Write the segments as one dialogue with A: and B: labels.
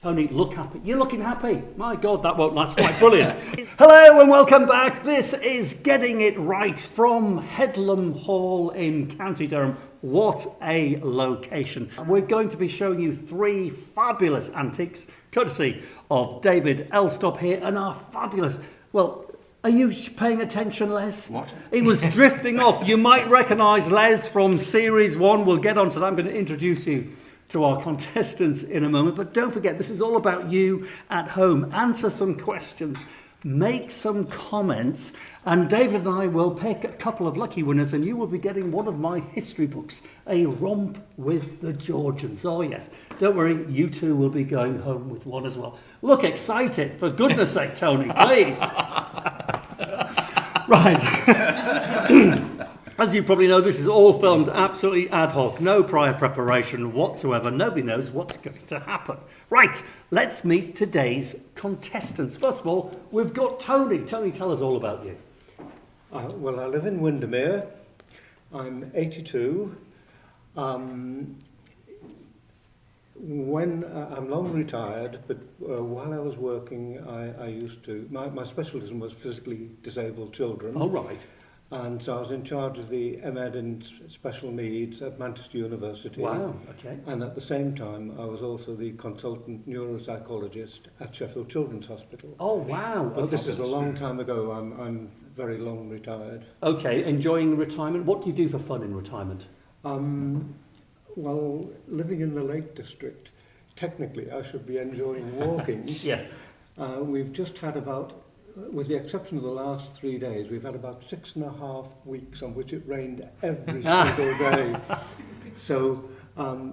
A: Tony, look happy. You're looking happy. My God, that won't last quite brilliant. Hello and welcome back. This is Getting It Right from Headlam Hall in County Durham. What a location. We're going to be showing you three fabulous antiques, courtesy of David Elstop here, and our fabulous, well, are you paying attention, Les?
B: What?
A: He was drifting off. You might recognise Les from Series 1. We'll get on to that. I'm going to introduce you to our contestants in a moment. But don't forget, this is all about you at home. Answer some questions, make some comments, and David and I will pick a couple of lucky winners, and you will be getting one of my history books, A Romp with the Georgians. Oh yes, don't worry, you two will be going home with one as well. Look excited, for goodness sake, Tony, please. Right. As you probably know, this is all filmed absolutely ad hoc, no prior preparation whatsoever. Nobody knows what's going to happen. Right, let's meet today's contestants. First of all, we've got Tony. Tony, tell us all about you.
C: Well, I live in Windermere. I'm 82. I'm long retired, but while I was working, I used to. My specialism was physically disabled children.
A: Oh, right.
C: And so I was in charge of the MEd in special needs at Manchester University.
A: Wow, okay.
C: And at the same time, I was also the consultant neuropsychologist at Sheffield Children's Hospital.
A: Oh, wow.
C: But this is a long time ago. I'm very long retired.
A: Okay, enjoying retirement. What do you do for fun in retirement?
C: Well, living in the Lake District, technically I should be enjoying walking.
A: Yeah.
C: We've just had about, with the exception of the last 3 days, we've had about 6.5 weeks on which it rained every single day. So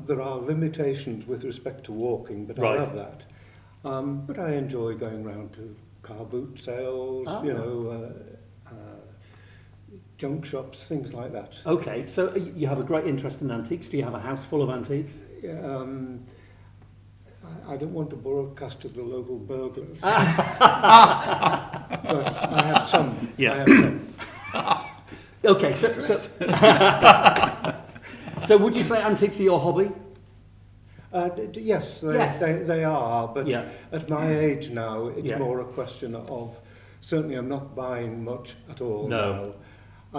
C: there are limitations with respect to walking, but
A: Right.
C: I love that. But I enjoy going round to car boot sales, junk shops, things like that.
A: Okay, so you have a great interest in antiques. Do you have a house full of antiques?
C: I don't want to broadcast to the local burglars. But I have some.
A: Yeah.
C: I have some.
A: Okay, so would you say antiques are your hobby?
C: Yes,
A: Yes.
C: They are, but
A: Yeah.
C: at my age now, it's
A: Yeah.
C: more a question of, certainly I'm not buying much at all
A: No.
C: now,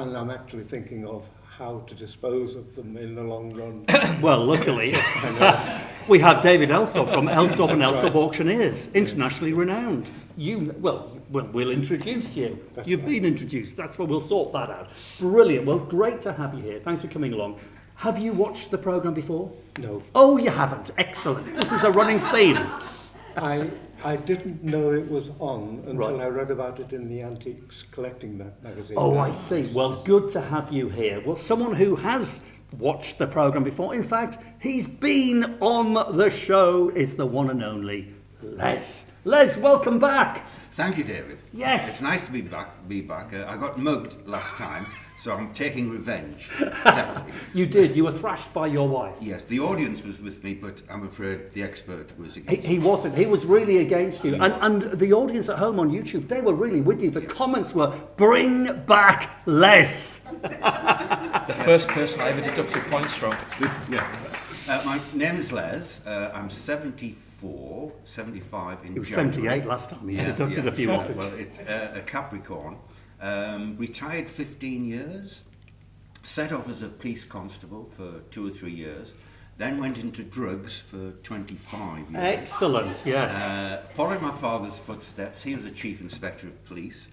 C: and I'm actually thinking of how to dispose of them in the long run.
A: Well, luckily, we have David Elstop from Elstop and Elstop Auctioneers, internationally renowned. We'll introduce you. You've been introduced. That's what we'll sort that out. Brilliant. Well, great to have you here. Thanks for coming along. Have you watched the programme before?
C: No.
A: Oh, you haven't. Excellent. This is a running theme.
C: I didn't know it was on until
A: Right.
C: I read about it in the Antiques Collecting magazine.
A: Oh, I see. Well, good to have you here. Well, someone who has watched the programme before, in fact, he's been on the show, is the one and only Les. Les, welcome back.
B: Thank you, David.
A: Yes.
B: It's nice to be back. I got mugged last time, so I'm taking revenge. Definitely.
A: You did. You were thrashed by your wife.
B: Yes, the audience was with me, but I'm afraid the expert was against
A: He
B: me.
A: wasn't. He was really against you. And the audience at home on YouTube, they were really with you. The comments were, bring back Les.
D: The first person I ever deducted points from.
B: Yes. My name is Les. I'm 74, 75 in
A: He was
B: January.
A: 78 last time. He deducted a few off it.
B: Well, a Capricorn. Retired 15 years. Set off as a police constable for 2 or 3 years. Then went into drugs for 25 years.
A: Excellent, yes.
B: Following my father's footsteps, he was a chief inspector of police.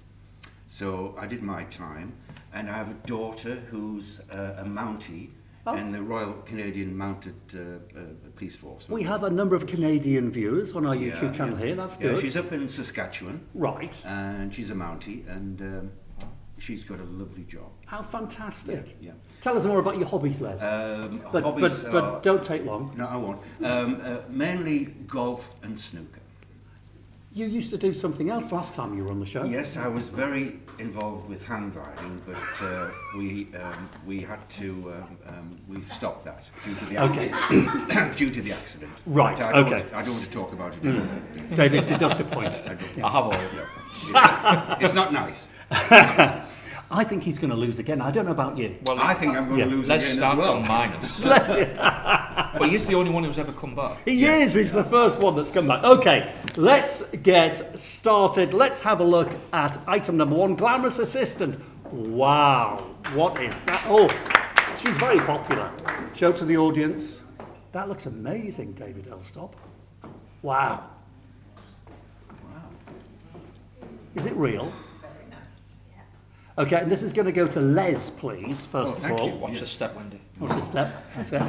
B: So I did my time. And I have a daughter who's a Mountie in the Royal Canadian Mounted Police Force.
A: We have a number of Canadian viewers on our YouTube channel here. That's good.
B: Yeah, she's up in Saskatchewan.
A: Right.
B: And she's a Mountie, and she's got a lovely job.
A: How fantastic.
B: Yeah.
A: Tell us more about your hobbies, Les. But don't take long.
B: No, I won't. Mainly golf and snooker.
A: You used to do something else last time you were on the show.
B: Yes, I was very involved with hang gliding, but we had to we stopped that due to the accident. Due to the accident.
A: Right.
B: But I don't want to talk about it anymore.
A: David, deduct a point.
D: I have all of you.
B: It's not nice. It's not nice.
A: I think he's going to lose again. I don't know about you.
D: Well,
B: I think I'm going to lose
D: Les
B: again
D: starts
B: as well.
D: on minus.
A: Let's-
D: But he's the only one who's ever come back.
A: He is. He's the first one that's come back. Okay, let's get started. Let's have a look at item number 1, Glamorous Assistant. Wow, what is that? Oh, she's very popular. Show to the audience. That looks amazing, David Elstop. Wow. Is it real?
E: Very nice. Yeah.
A: Okay, and this is going to go to Les, please, first of
B: thank
A: all.
B: you.
D: Watch the step, Wendy.
A: What's this step? That's it.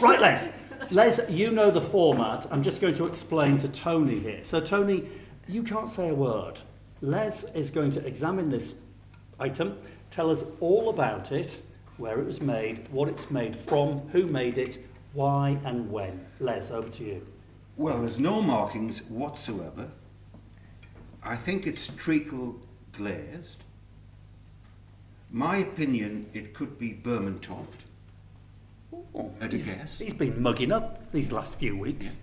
A: Right, Les. Les, you know the format. I'm just going to explain to Tony here. So, Tony, you can't say a word. Les is going to examine this item, tell us all about it, where it was made, what it's made from, who made it, why and when. Les, over to you.
B: Well, there's no markings whatsoever. I think it's treacle glazed. My opinion, it could be Bermontoft. At a guess.
A: He's been mugging up these last few weeks.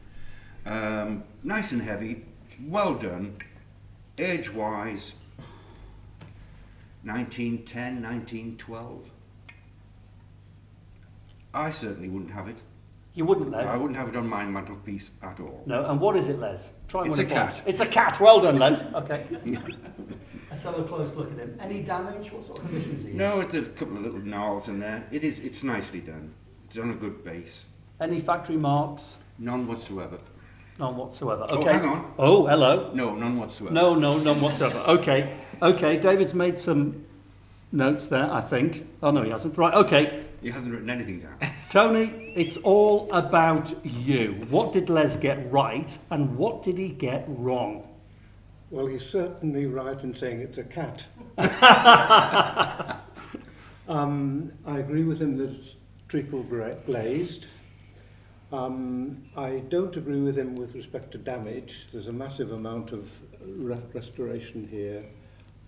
B: Nice and heavy, well done. Age-wise, 1910, 1912. I certainly wouldn't have it.
A: You wouldn't, Les?
B: I wouldn't have it on my mantelpiece at all.
A: No, and what is it, Les? Try and
B: It's
A: win
B: a
A: point.
B: cat.
A: It's a cat. Well done, Les. Okay. Let's have a close look at him. Any damage? What sort of conditions are you in?
B: No, it's a couple of little gnarls in there. It's nicely done. It's on a good base.
A: Any factory marks?
B: None whatsoever.
A: None whatsoever.
B: Oh,
A: Okay.
B: hang on.
A: Oh, hello.
B: No, none whatsoever.
A: No, none whatsoever. Okay. Okay, David's made some notes there, I think. Oh, no, he hasn't. Right, okay.
B: He hasn't written anything down.
A: Tony, it's all about you. What did Les get right and what did he get wrong?
C: Well, he's certainly right in saying it's a cat. I agree with him that it's treacle glazed. I don't agree with him with respect to damage. There's a massive amount of restoration here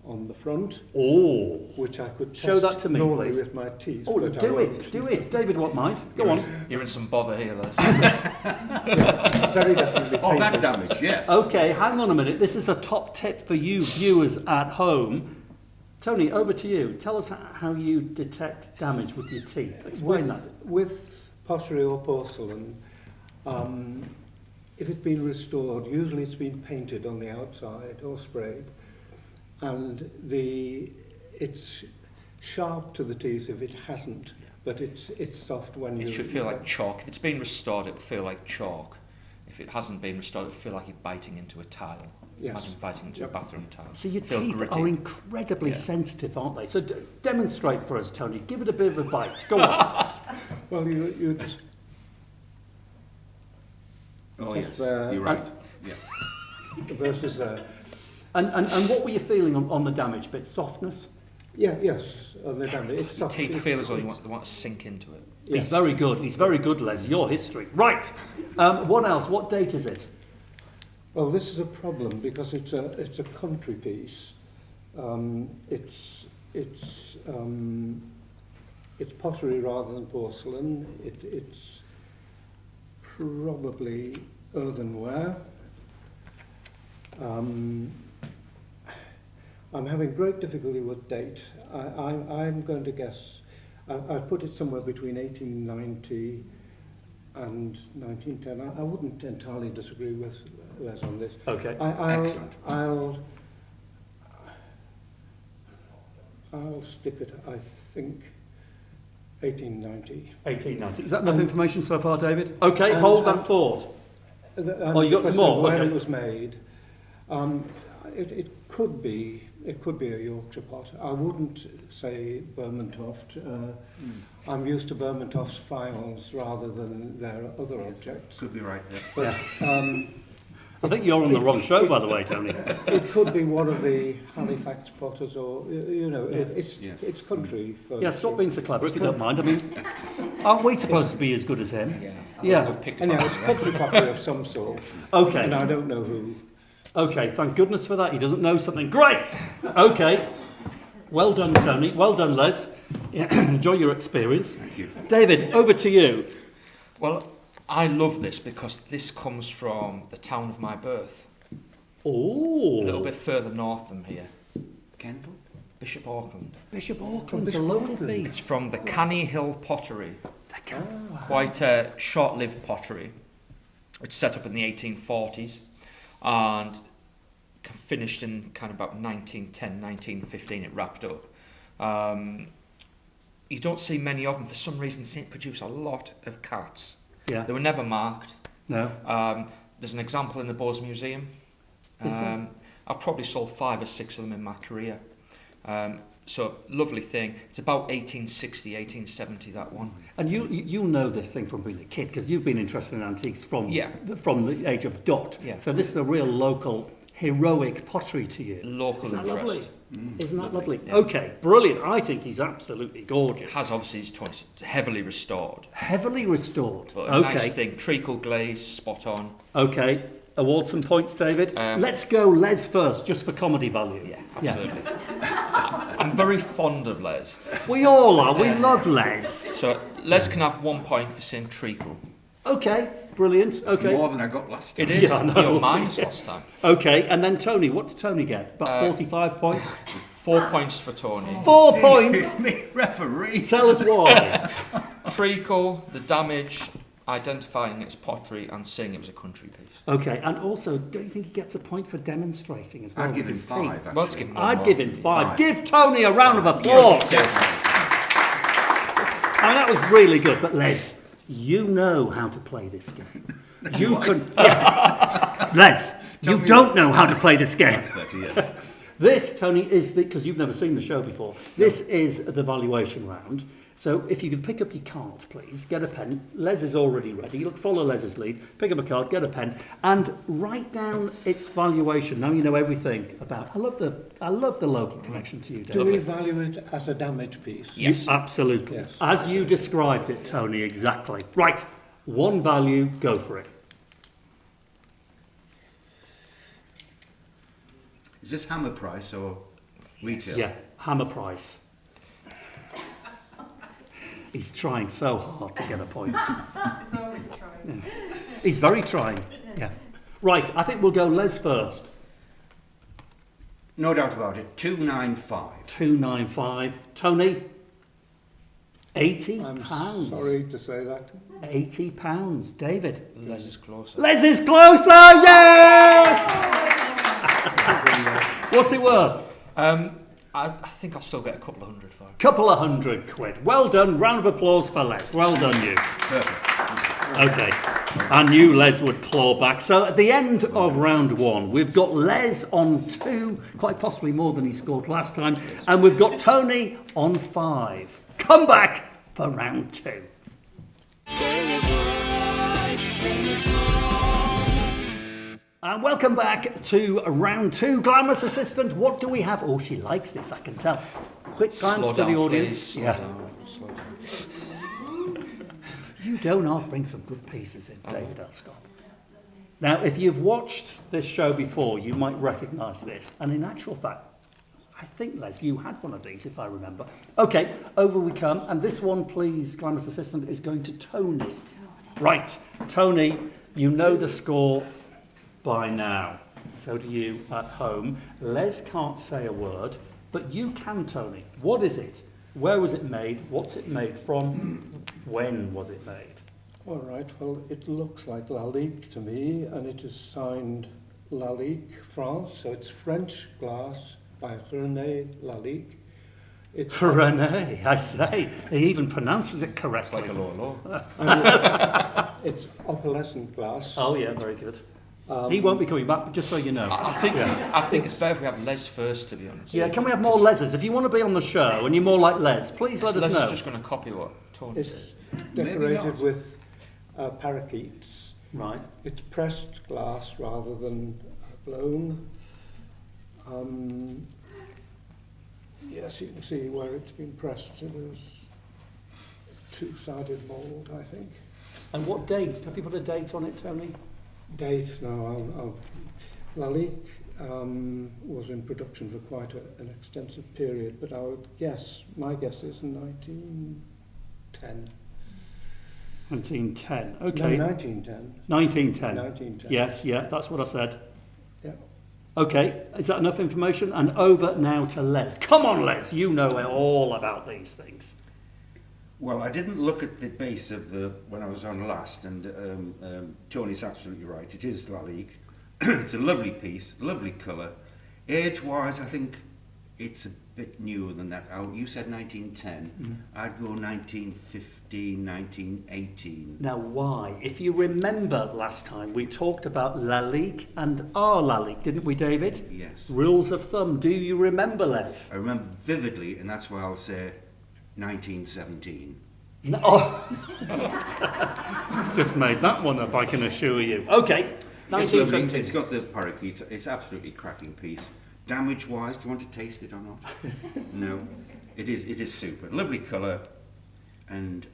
C: on the front,
A: Oh.
C: which I could
A: Show
C: test
A: that to me,
C: normally
A: please.
C: with my teeth.
A: Oh,
C: but I
A: do
C: won't.
A: it. Do it. David, what mind? Go on.
D: You're in some bother here, Les.
C: Very definitely
B: Oh, that
C: painted.
B: damage, yes.
A: Okay, hang on a minute. This is a top tip for you viewers at home. Tony, over to you. Tell us how you detect damage with your teeth. Explain that.
C: With pottery or porcelain, if it's been restored, usually it's been painted on the outside or sprayed, and it's sharp to the teeth if it hasn't, but it's soft when you...
D: It should feel like chalk. If it's been restored, it'll feel like chalk. If it hasn't been restored, it'll feel like you're biting into a tile.
C: Yes.
D: Imagine biting into a bathroom tile.
A: So your
D: Feel
A: teeth
D: gritty.
A: are incredibly
D: Yeah.
A: sensitive, aren't they? So demonstrate for us, Tony. Give it a bit of a bite. Go on.
C: Well, you just...
B: Oh,
C: Just
B: yes.
C: there.
B: You're right. Yeah.
C: versus there.
A: And what were you feeling on the damage bit? Softness?
C: Yeah, yes, on the damage. It's
D: The
C: soft.
D: teeth
C: It's-
D: feel as though
C: it's-
D: they want to sink into it.
C: yes.
A: He's very good. He's very good, Les. Your history. Right. What else? What date is it?
C: Well, this is a problem because it's a country piece. It's pottery rather than porcelain. It's probably earthenware. I'm having great difficulty with date. I'm going to guess. I've put it somewhere between 1890 and 1910. I wouldn't entirely disagree with Les on this.
A: Okay.
B: Excellent.
C: I'll stick it, I think, 1890.
A: 1890. Is that enough information so far, David? Okay, hold that thought. Oh, you got some
C: the question
A: more?
C: of When
A: Okay.
C: it was made, it could be a Yorkshire pot. I wouldn't say Bermontoft. I'm used to Bermontoft's files rather than their other objects.
B: Could be right there.
C: But
A: I think you're on the wrong show, by the way, Tony.
C: it could be one of the Halifax potters, or
B: Yes.
C: it's country. Folks.
A: Yeah, stop being so clever if you don't mind. I mean, aren't we supposed to be as good as him?
D: Yeah.
A: Yeah.
D: We've picked
C: Anyhow,
D: up
C: it's country pottery of some sort,
A: Okay.
C: and I don't know who.
A: Okay, thank goodness for that. He doesn't know something. Great! Okay. Well done, Tony. Well done, Les. Enjoy your experience.
B: Thank you.
A: David, over to you.
D: Well, I love this because this comes from the town of my birth. A little
A: Oh.
D: bit further north than here.
B: Kendall?
D: Bishop Auckland.
A: Bishop Auckland's a local
D: It's
A: piece.
D: from the Canny Hill Pottery.
A: The
D: Quite a short-lived pottery. It's set up in the 1840s and finished in kind of about 1910, 1915 it wrapped up. You don't see many of them. For some reason, they produce a lot of cats.
A: Yeah.
D: They were never marked.
A: No.
D: There's an example in the Bose Museum.
A: Is there?
D: I've probably sold 5 or 6 of them in my career. So, lovely thing. It's about 1860, 1870, that one.
A: And you know this thing from being a kid, because you've been interested in antiques from the age of dot.
D: Yeah.
A: So this is a real local, heroic pottery to you.
D: Local
A: Isn't that
D: interest.
A: lovely? Isn't that lovely?
D: Yeah.
A: Okay, brilliant. I think he's absolutely gorgeous.
D: Has obviously his 20s heavily restored.
A: Heavily restored.
D: But a
A: Okay.
D: nice thing. Treacle glaze, spot on.
A: Okay. Award some points, David.
D: Um,
A: Let's go Les first, just for comedy value.
D: Yeah, absolutely. I'm very fond of Les.
A: We all are. We love Les.
D: So Les can have 1 point for saying treacle.
A: Okay, brilliant.
B: It's
A: Okay.
B: more than I got last time.
D: It is.
A: Yeah, I know.
D: You're minus last time.
A: Okay, and then Tony. What did Tony get? About 45 points?
D: 4 points for Tony.
A: 4 points?
B: Me, referee.
A: Tell us why.
D: Treacle, the damage, identifying its pottery and saying it was a country piece.
A: Okay, and also, don't you think he gets a point for demonstrating as well?
B: I'd give
A: with
B: him
A: his
B: 5.
A: teeth?
B: Actually.
D: Well, let's give him one
A: I'd
D: more.
A: give him 5.
B: 5.
A: Give Tony a round of applause. I mean, that was really good. But Les, you know how to play this game. You can. Yeah. Les, you don't know how to play this game. This, Tony, is because you've never seen the show before. This is the valuation round. So if you could pick up your card, please, get a pen. Les is already ready. Look, follow Les's lead. Pick up a card, get a pen, and write down its valuation. Now you know everything about. I love the local connection to you, David.
C: Do we value it as a damage piece?
D: Yes.
A: Absolutely.
C: Yes.
A: As you described it, Tony, exactly. Right, one value, go for it.
B: Is this hammer price or retail?
A: Yeah, hammer price. He's trying so hard to get a point.
E: It's always trying.
A: He's very trying. Yeah. Right, I think we'll go Les first.
B: No doubt about it. 295.
A: 295. Tony? £80.
C: I'm sorry to say that.
A: £80. David?
D: Les is closer.
A: Les is closer! Yes! What's it worth?
D: I think I'll still get a couple of hundred for it.
A: Couple of £100. Well done. Round of applause for Les. Well done, you.
B: Perfect.
A: Okay. I knew Les would claw back. So at the end of round 1, we've got Les on 2, quite possibly more than he scored last time, and we've got Tony on 5. Come back for round 2. And welcome back to round 2. Glamorous assistant, what do we have? Oh, she likes this, I can tell. Quick glance
D: Slow
A: to
D: down,
A: the audience.
D: please. Slow down, slow down.
A: You don't half bring some good pieces in, David Elstone. Now, if you've watched this show before, you might recognise this. And in actual fact, I think, Les, you had one of these, if I remember. Okay, over we come. And this one, please, Glamorous Assistant, is going to Tony. Right, Tony, you know the score by now. So do you at home. Les can't say a word, but you can, Tony. What is it? Where was it made? What's it made from? When was it made?
C: All right, well, it looks like Lalique to me, and it is signed Lalique, France, so it's French glass by René Lalique. It's
A: René, I say. He even pronounces it
D: It's
A: correctly.
D: like a law.
C: it's opalescent glass.
A: Oh, yeah, very good. He won't be coming back, but just so you know.
D: I think it's better if we have Les first, to be honest.
A: Yeah, can we have more Leses? If you want to be on the show and you're more like Les, please let us
D: Les
A: know.
D: is just going to copy what Tony
C: It's
D: said.
C: decorated with parakeets.
A: Right.
C: It's pressed glass rather than blown. Yes, you can see where it's been pressed. It was two-sided mould, I think.
A: And what date? Have you put a date on it, Tony?
C: Date, no, Lalique was in production for quite an extensive period, but I would guess, my guess is 1910.
A: 1910. Okay.
C: No, 1910.
A: 1910.
C: 1910.
A: Yes, yeah, that's what I said.
C: Yeah.
A: Okay, is that enough information? And over now to Les. Come on, Les, you know all about these things.
B: Well, I didn't look at the base of the when I was on last, and Tony's absolutely right. It is Lalique. It's a lovely piece, lovely colour. Age-wise, I think it's a bit newer than that. You said 1910. I'd go 1915, 1918.
A: Now, why? If you remember last time, we talked about Lalique and our Lalique, didn't we, David?
B: Yes.
A: Rules of thumb. Do you remember, Les?
B: I remember vividly, and that's why I'll say 1917.
A: No. Oh. It's just made that one up, I can assure you. Okay,
B: It's lovely.
A: 1917.
B: It's got the parakeets. It's absolutely cracking piece. Damage-wise, do you want to taste it or not? No. It is super. Lovely colour, and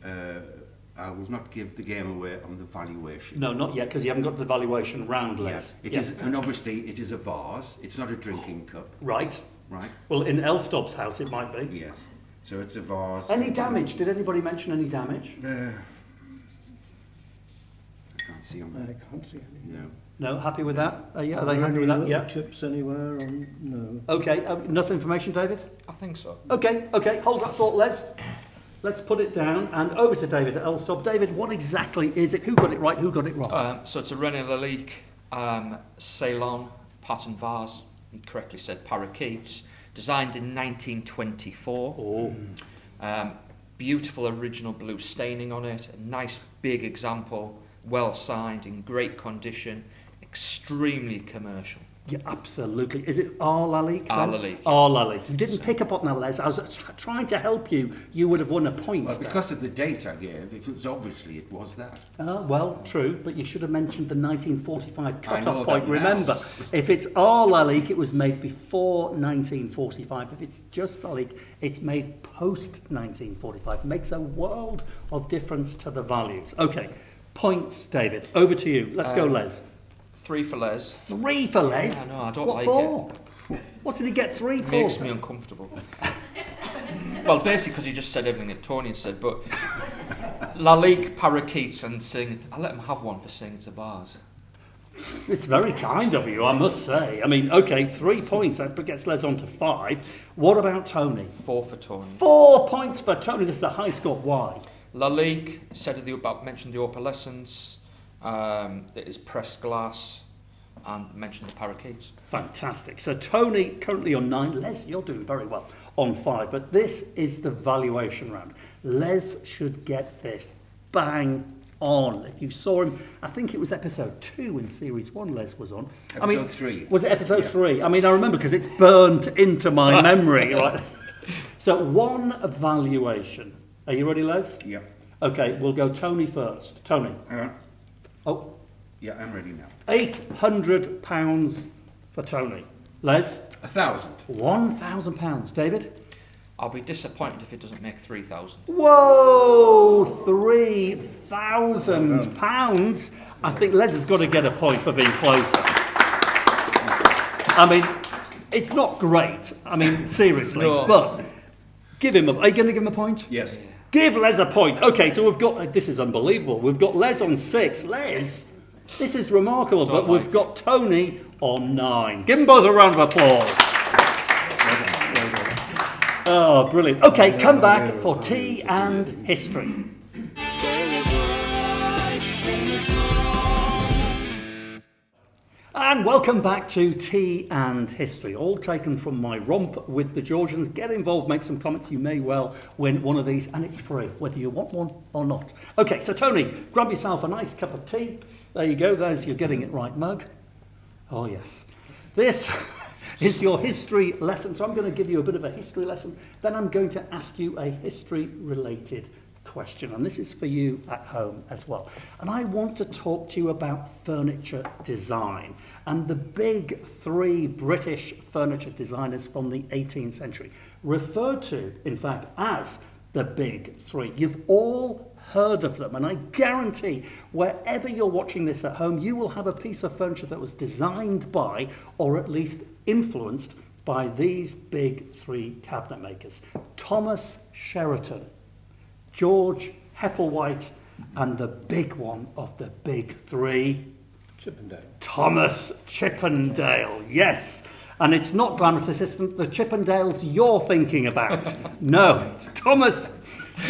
B: I will not give the game away on the valuation.
A: No, not yet, because you haven't got the valuation round, Les.
B: Yes, it is, and obviously it is a vase. It's not a drinking cup,
A: Right.
B: right?
A: Well, in Elstob's house it might be.
B: Yes. So it's a vase.
A: Any damage? Did anybody mention any damage?
B: I can't see on
C: I
B: that.
C: can't see any.
B: No.
A: No, happy with that? Yeah, are they
C: Are there
A: happy
C: any
A: with that?
C: little
A: Yeah.
C: chips anywhere? No.
A: Okay, enough information, David?
D: I think so.
A: Okay, hold that thought, Les. Let's put it down and over to David at Elstob. David, what exactly is it? Who got it right? Who got it wrong?
D: So it's a René Lalique Ceylon pattern vase. You correctly said parakeets. Designed in 1924.
A: Oh.
D: Beautiful original blue staining on it. A nice big example. Well signed, in great condition. Extremely commercial.
A: Yeah, absolutely. Is it our Lalique?
D: Our
A: then?
D: Lalique.
A: Our Lalique. You didn't pick up on that, Les. I was trying to help you. You would have won a point.
B: Well,
A: there.
B: because of the date I gave, it was that.
A: Well, true, but you should have mentioned the 1945
B: I know
A: cut-off
B: that
A: point.
B: now.
A: Remember, if it's our Lalique, it was made before 1945. If it's just Lalique, it's made post-1945. It makes a world of difference to the values. Okay, points, David. Over to you. Let's go, Les.
D: 3 for Les.
A: 3 for Les?
D: Yeah, no, I don't
A: what
D: like
A: for? What did he get 3 for?
D: Makes me uncomfortable. Well, basically because he just said everything that Tony had said, but Lalique, parakeets, and saying it, I let him have one for saying it's a vase.
A: It's very kind of you, I must say. I mean, okay, 3 points. That gets Les on to 5. What about Tony?
D: 4 for Tony.
A: 4 points for Tony. This is a high score. Why?
D: Lalique said mentioned the opalescence. It is pressed glass, and mentioned the parakeets.
A: Fantastic. So Tony currently on 9. Les, you're doing very well on 5. But this is the valuation round. Les should get this bang on. If you saw him, I think it was episode 2 in series 1 Les was on.
B: Episode 3.
A: Was it episode 3? I mean, I remember because it's burnt into my memory. Right? So 1 valuation. Are you ready, Les?
B: Yeah.
A: Okay, we'll go Tony first. Tony. Oh,
B: Yeah, I'm ready now.
A: £800 for Tony. Les?
B: 1,000.
A: £1,000. David?
D: I'll be disappointed if it doesn't make 3,000.
A: Whoa! £3,000. I think Les has got to get a point for being closer. I mean, it's not great. I mean, seriously.
D: No.
A: But give him are you going to give him a point?
B: Yes.
A: Give Les a point. Okay, so we've got, this is unbelievable. We've got Les on 6. Les, this is remarkable, but we've got Tony on 9. Give them both a round of applause. Oh, brilliant. Okay, come back for tea and history. And welcome back to Tea and History, all taken from my romp with the Georgians. Get involved, make some comments. You may well win one of these, and it's free, whether you want one or not. Okay, so Tony, grab yourself a nice cup of tea. There you go, there's your getting it right mug. Oh, yes. This is your history lesson. So I'm going to give you a bit of a history lesson. Then I'm going to ask you a history-related question, and this is for you at home as well. And I want to talk to you about furniture design and the big 3 British furniture designers from the 18th century, referred to, in fact, as the big 3. You've all heard of them, and I guarantee wherever you're watching this at home, you will have a piece of furniture that was designed by, or at least influenced by, these big 3 cabinet makers: Thomas Sheraton, George Hepplewhite, and the big one of the big 3,
C: Chippendale.
A: Thomas Chippendale, yes. And it's not Glamorous Assistant, the Chippendales you're thinking about. No, it's Thomas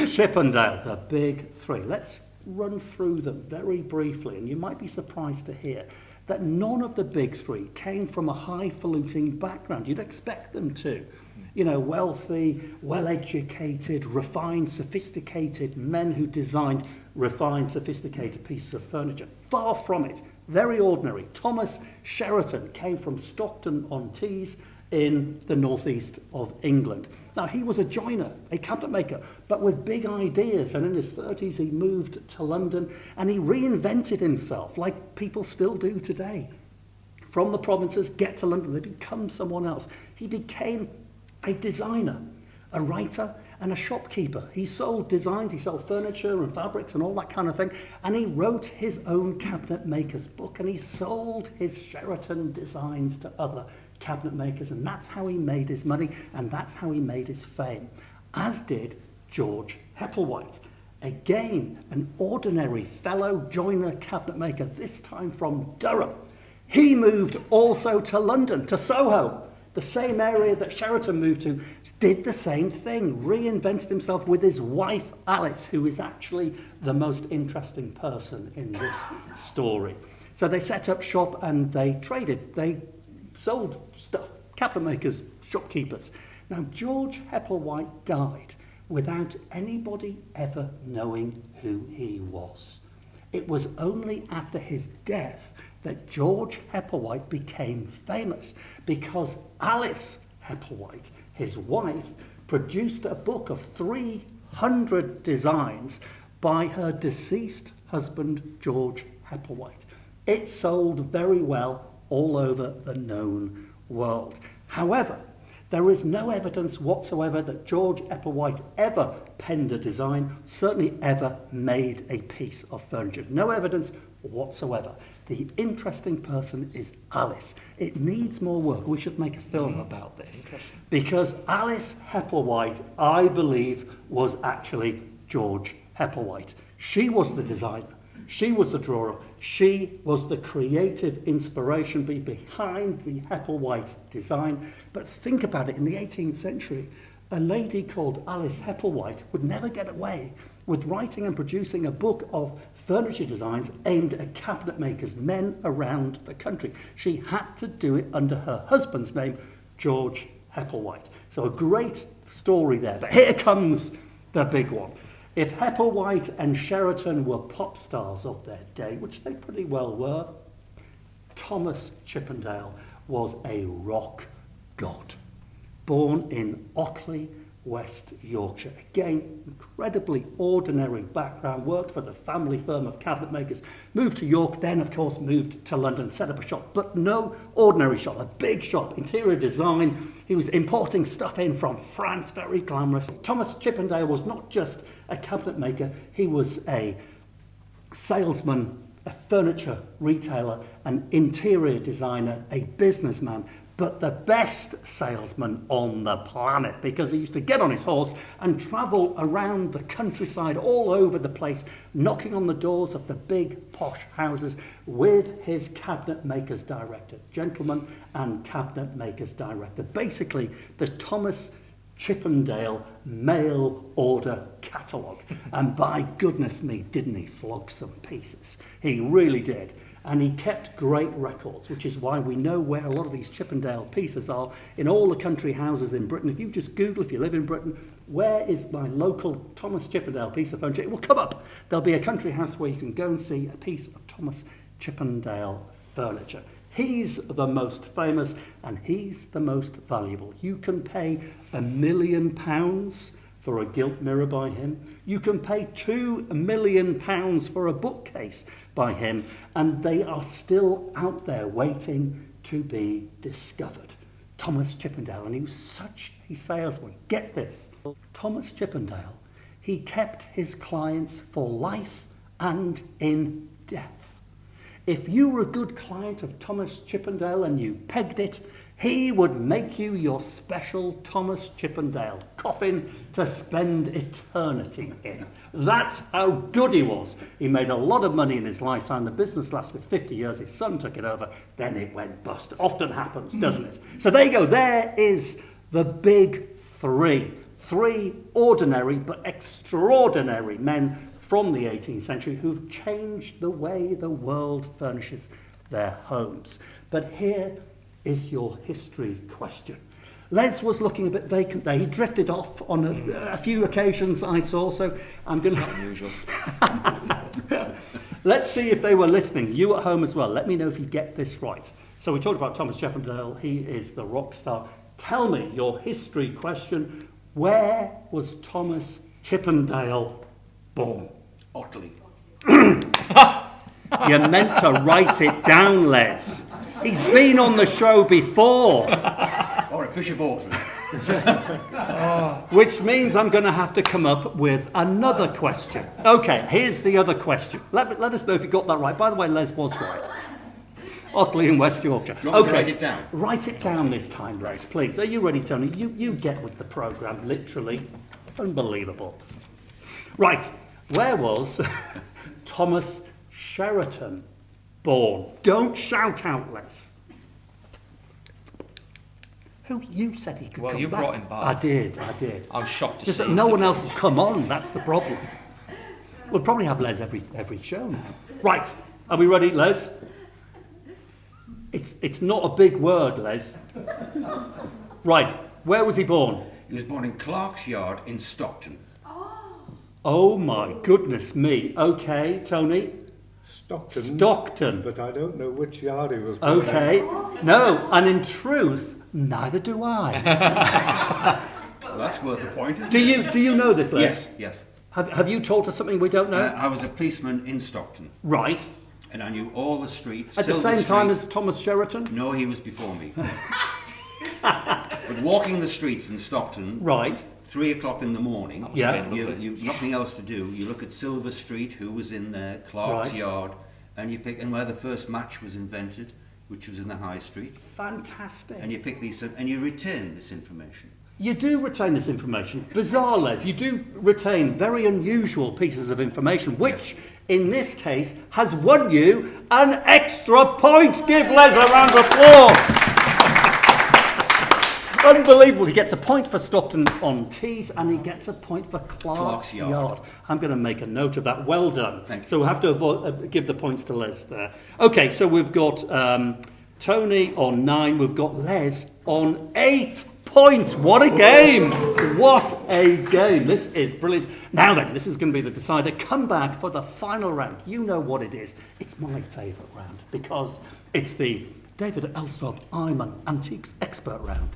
A: Chippendale, the big three. Let's run through them very briefly, and you might be surprised to hear that none of the big three came from a highfalutin background. You'd expect them to. You know, wealthy, well-educated, refined, sophisticated men who designed refined, sophisticated pieces of furniture. Far from it. Very ordinary. Thomas Sheraton came from Stockton-on-Tees in the northeast of England. Now, he was a joiner, a cabinet maker, but with big ideas. And in his 30s, he moved to London and he reinvented himself like people still do today. From the provinces, get to London, they become someone else. He became a designer, a writer, and a shopkeeper. He sold designs, he sold furniture and fabrics and all that kind of thing. And he wrote his own cabinet maker's book and he sold his Sheraton designs to other cabinet makers. And that's how he made his money and that's how he made his fame. As did George Hepplewhite. Again, an ordinary fellow joiner cabinet maker, this time from Durham. He moved also to London, to Soho. The same area that Sheraton moved to, did the same thing, reinvented himself with his wife Alice, who is actually the most interesting person in this story. So they set up shop and they traded, they sold stuff, cabinet makers, shopkeepers. Now George Hepplewhite died without anybody ever knowing who he was. It was only after his death that George Hepplewhite became famous because Alice Hepplewhite, his wife, produced a book of 300 designs by her deceased husband, George Hepplewhite. It sold very well all over the known world. However, there is no evidence whatsoever that George Hepplewhite ever penned a design, certainly ever made a piece of furniture. No evidence whatsoever. The interesting person is Alice. It needs more work. We should make a film about this. Because Alice Hepplewhite, I believe, was actually George Hepplewhite. She was the designer. She was the drawer. She was the creative inspiration behind the Hepplewhite design. But think about it, in the 18th century, a lady called Alice Hepplewhite would never get away with writing and producing a book of furniture designs aimed at cabinet makers, men around the country. She had to do it under her husband's name, George Hepplewhite. So a great story there. But here comes the big one. If Hepplewhite and Sheraton were pop stars of their day, which they pretty well were, Thomas Chippendale was a rock god. Born in Otley, West Yorkshire. Again, incredibly ordinary background, worked for the family firm of cabinet makers, moved to York, then of course moved to London, set up a shop, but no ordinary shop, a big shop, interior design. He was importing stuff in from France, very glamorous. Thomas Chippendale was not just a cabinet maker, he was a salesman, a furniture retailer, an interior designer, a businessman, but the best salesman on the planet, because he used to get on his horse and travel around the countryside all over the place, knocking on the doors of the big posh houses with his cabinet makers director, gentleman and cabinet makers director. Basically, the Thomas Chippendale mail order catalogue. And by goodness me, didn't he flog some pieces? He really did. And he kept great records, which is why we know where a lot of these Chippendale pieces are in all the country houses in Britain. If you just Google, if you live in Britain, where is my local Thomas Chippendale piece of furniture? It will come up. There'll be a country house where you can go and see a piece of Thomas Chippendale furniture. He's the most famous and he's the most valuable. You can pay £1 million for a gilt mirror by him. You can pay £2 million for a bookcase by him, and they are still out there waiting to be discovered. Thomas Chippendale, and he was such a salesman. Get this. Thomas Chippendale, he kept his clients for life and in death. If you were a good client of Thomas Chippendale and you pegged it, He would make you your special Thomas Chippendale coffin to spend eternity in. That's how good he was. He made a lot of money in his lifetime. The business lasted 50 years. His son took it over. Then it went bust. Often happens, doesn't it? So there you go. There is the big three. Three ordinary but extraordinary men from the 18th century who've changed the way the world furnishes their homes. But here is your history question. Les was looking a bit vacant there. He drifted off on a few occasions I saw, so I'm going to...
D: Not unusual.
A: Let's see if they were listening. You at home as well. Let me know if you get this right. So we talked about Thomas Chippendale. He is the rock star. Tell me your history question. Where was Thomas Chippendale born?
B: Otley.
A: You meant to write it down, Les. He's been on the show before.
B: Or at Bishop Auckland.
A: Which means I'm going to have to come up with another question. Okay, here's the other question. Let us know if you got that right. By the way, Les was right. Otley in West Yorkshire.
B: Do you want me to write it down?
A: Write it down this time, Les, please. Are you ready, Tony? You get with the programme, literally. Unbelievable. Right, where was Thomas Sheraton born? Don't shout out, Les. Who you said he could
D: Well,
A: come
D: you
A: back?
D: brought him back.
A: I did.
D: I was shocked to
A: Just
D: see
A: that no
D: him.
A: one else has come on, that's the problem. We'll probably have Les every show now. Right, are we ready, Les? It's not a big word, Les. Right, where was he born?
B: He was born in Clark's Yard in Stockton.
A: Oh my goodness me. Okay, Tony. Stockton.
C: But I don't know which yard he was born in.
A: Okay. No, and in truth, neither do I.
B: Well, that's worth a point, isn't
A: Do
B: it?
A: you know this, Les?
B: Yes, yes.
A: Have you told us something we don't know?
B: I was a policeman in Stockton,
A: Right.
B: and I knew all the streets.
A: At the
B: Silver
A: same time
B: Street.
A: as Thomas Sheraton?
B: No, he was before me. But walking the streets in Stockton,
A: Right.
B: 3 o'clock in the morning,
D: must
A: Yeah.
D: have been lovely.
B: you've nothing else to do. You look at Silver Street, who was in there, Clark's
A: Right.
B: Yard, and you pick, and where the first match was invented, which was in the High Street,
A: Fantastic.
B: and you pick these, and you return this information.
A: You do retain this information. Bizarre, Les. You do retain very unusual pieces of information, which, in this case, has won you an extra point. Give Les a round of applause. Unbelievable. He gets a point for Stockton on tees, and he gets a point for Clark's Yard. I'm going to make a note of that. Well done.
B: Thank you.
A: So we'll have to give the points to Les there. Okay, so we've got Tony on 9. We've got Les on 8 points. What a game. What a game. This is brilliant. Now then, this is going to be the decider. Come back for the final round. You know what it is. It's my favourite round because it's the David Elstop I'm an Antiques Expert round.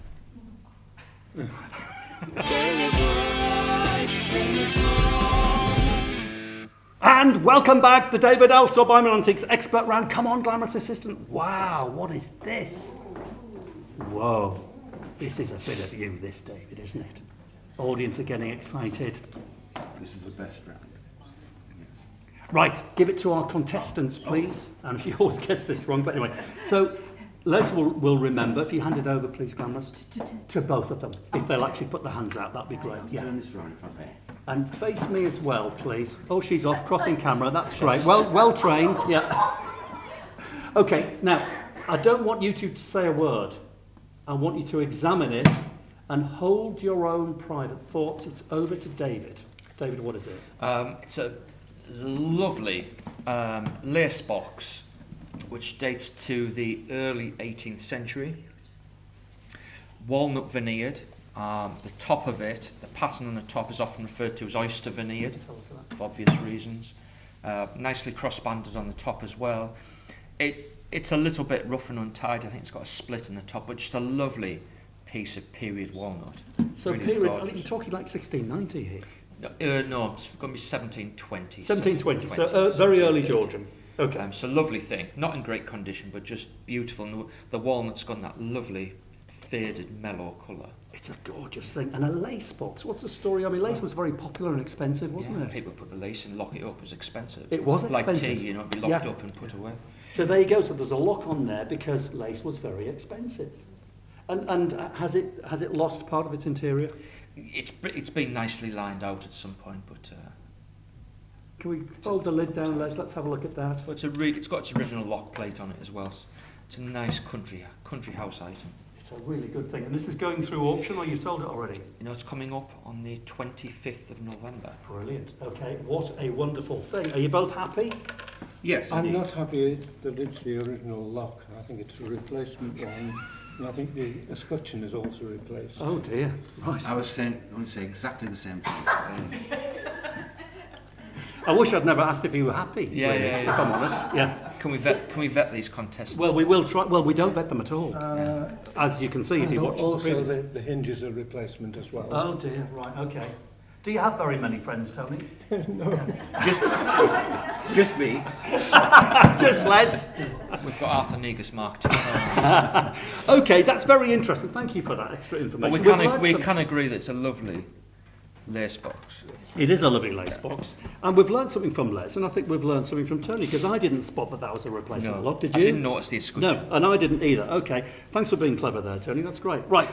A: And welcome back, the David Elstop I'm an Antiques Expert round. Come on, glamorous assistant. Wow, what is this? Whoa, this is a bit of you, this, David, isn't it? Audience are getting excited.
B: This is the best round. Yes.
A: Right, give it to our contestants, please. She always gets this wrong, but anyway. So, Les will remember, if you hand it over, please, glamorous, to both of them. If they'll actually put their hands out, that'd be great. Yeah.
B: Turn this round if I may.
A: And face me as well, please. Oh, she's off, crossing camera, that's great. Well trained, yeah. Okay, now, I don't want you two to say a word. I want you to examine it and hold your own private thoughts. It's over to David. David, what is it?
D: It's a lovely lace box which dates to the early 18th century. Walnut veneered. The top of it, the pattern on the top is often referred to as oyster veneered for obvious reasons. Nicely cross-banded on the top as well. It's a little bit rough and untidy. I think it's got a split in the top, but just a lovely piece of period walnut.
A: So
D: Really is
A: period,
D: gorgeous.
A: you're talking like 1690 here.
D: No, it's going to be 1720.
A: 1720, so very early Georgian. Okay.
D: So lovely thing, not in great condition, but just beautiful. And the walnut's got that lovely faded mellow colour.
A: It's a gorgeous thing. And a lace box. What's the story? I mean, lace was very popular and expensive, wasn't it?
D: People put the lace in, lock it up. It was expensive.
A: It was
D: like
A: expensive.
D: tea, you know, it'd be locked
A: Yeah.
D: up and put away.
A: So there you go. So there's a lock on there because lace was very expensive. And has it lost part of its interior?
D: It's been nicely lined out at some point, but
A: Can we fold the lid down, Les? Let's have a look at that.
D: it's got its original lock plate on it as well. It's a nice country house item.
A: It's a really good thing. And this is going through auction, or you sold it already?
D: You know, it's coming up on the 25th of November.
A: Brilliant. Okay, what a wonderful thing. Are you both happy?
B: Yes,
C: I'm
B: indeed.
C: not happy that it's the original lock. I think it's a replacement one. And I think the escutcheon is also replaced.
A: Oh dear. Right.
B: I was going to say exactly the same thing.
A: I wish I'd never asked if you were happy.
D: Yeah,
A: really,
D: yeah, yeah.
A: If I'm honest. Yeah.
D: Can we vet these contestants?
A: Well, we will try. Well, we don't vet them at all, as you can see if you watch the
C: also,
A: previous.
C: the hinges are replacement as well.
A: Oh dear. Right. Okay. Do you have very many friends, Tony?
B: Just me.
A: Just Les.
D: We've got Arthur Negus marked.
A: Okay, that's very interesting. Thank you for that extra
D: But
A: information.
D: we can agree that it's a lovely lace box.
A: It is a lovely lace box, and we've learned something from Les, and I think we've learned something from Tony, because I didn't spot that was a replacement lock. Did you?
D: I didn't notice the escutcheon.
A: No, and I didn't either. Okay, thanks for being clever there, Tony. That's great. Right.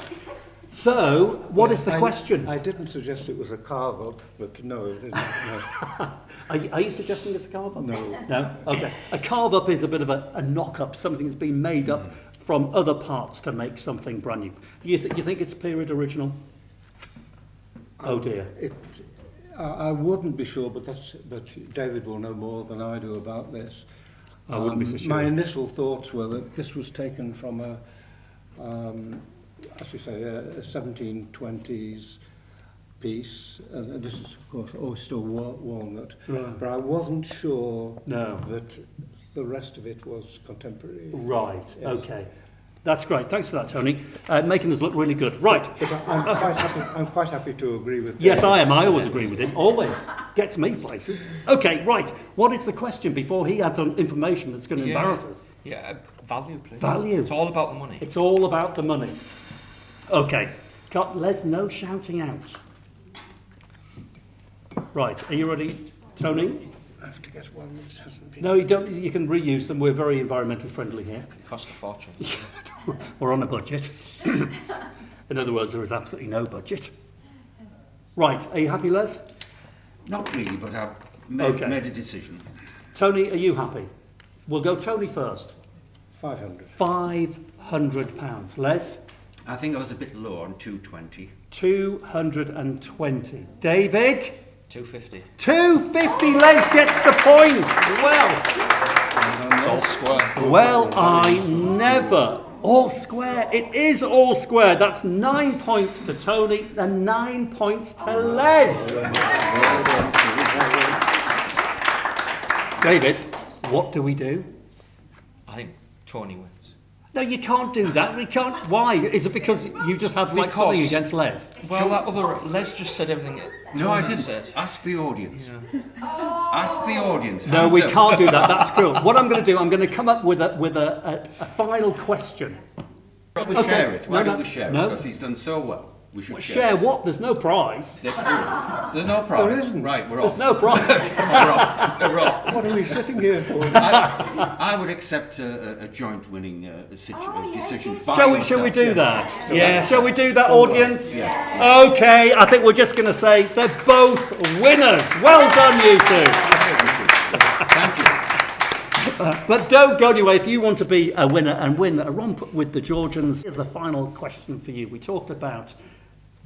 A: So, what is the question?
C: I didn't suggest it was a carve-up, but no, it isn't. No.
A: Are you suggesting it's a carve-up?
C: No.
A: No? Okay. A carve-up is a bit of a knock-up, something that's been made up from other parts to make something brand new. Do you think it's period original? Oh dear.
C: I wouldn't be sure, but David will know more than I do about this.
A: I wouldn't be so sure.
C: My initial thoughts were that this was taken from as you say, a 1720s piece, and this is of course oyster walnut,
A: Right.
C: but I wasn't sure
A: No.
C: that the rest of it was contemporary.
A: Right.
C: Yes.
A: Okay. That's great. Thanks for that, Tony. Making us look really good. Right.
C: But I'm quite happy to agree with
A: Yes,
C: David.
A: I am. I always agree with him. Always. Gets me places. Okay, right. What is the question before he adds on information that's going to embarrass us?
D: Yeah, value, please.
A: Value.
D: It's all about the money.
A: It's all about the money. Okay. Les, no shouting out. Right. Are you ready, Tony?
C: I have to get one that hasn't been...
A: No, you don't. You can reuse them. We're very environmentally friendly here.
D: It cost a fortune.
A: We're on a budget. In other words, there is absolutely no budget. Right. Are you happy, Les?
B: Not really, but I've made a decision.
A: Tony, are you happy? We'll go Tony first.
C: 500.
A: £500. Les?
B: I think I was a bit low on 220.
A: 220. David?
D: 250.
A: 250. Les gets the point.
D: It's all square.
A: Well, I never. All square. It is all square. That's 9 points to Tony and 9 points to Les. David, what do we do?
D: I think Tony wins.
A: No, you can't do that. We can't. Why? Is it because you just have like something
D: Because-
A: against Les?
D: Well, that other Les just said everything.
B: No, I
D: Tony
B: didn't.
D: said.
B: Ask the audience. Ask the audience.
A: No,
B: Hands
A: we
B: up.
A: can't do that. That's cruel. What I'm going to do, I'm going to come up with a final question.
B: Why don't we
A: Okay.
B: share it? Why
A: No,
B: don't
A: no,
B: we share
A: no.
B: it? Because he's done so well. We should
A: Share what? There's no prize.
B: Yes, there is. There's no prize.
C: isn't.
B: Right, we're
A: There's
B: off.
A: no prize.
B: We're off. We're off.
C: What are we sitting here for?
B: I would accept a joint winning decision. By
A: Shall we
B: yourself.
A: do that?
D: Yes.
A: Shall we do that, audience?
B: Yeah.
A: Okay, I think we're just going to say they're both winners. Well done, you two.
B: Thank you.
A: But don't go anywhere. If you want to be a winner and win a romp with the Georgians, here's a final question for you. We talked about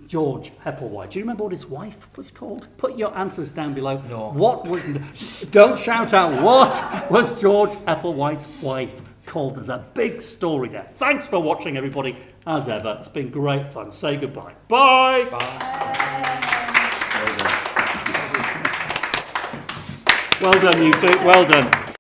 A: George Hepplewhite. Do you remember what his wife was called? Put your answers down below.
D: No.
A: What was? Don't shout out. What was George Hepplewhite's wife called? There's a big story there. Thanks for watching, everybody. As ever, it's been great fun. Say goodbye. Bye. Well done, you two. Well done.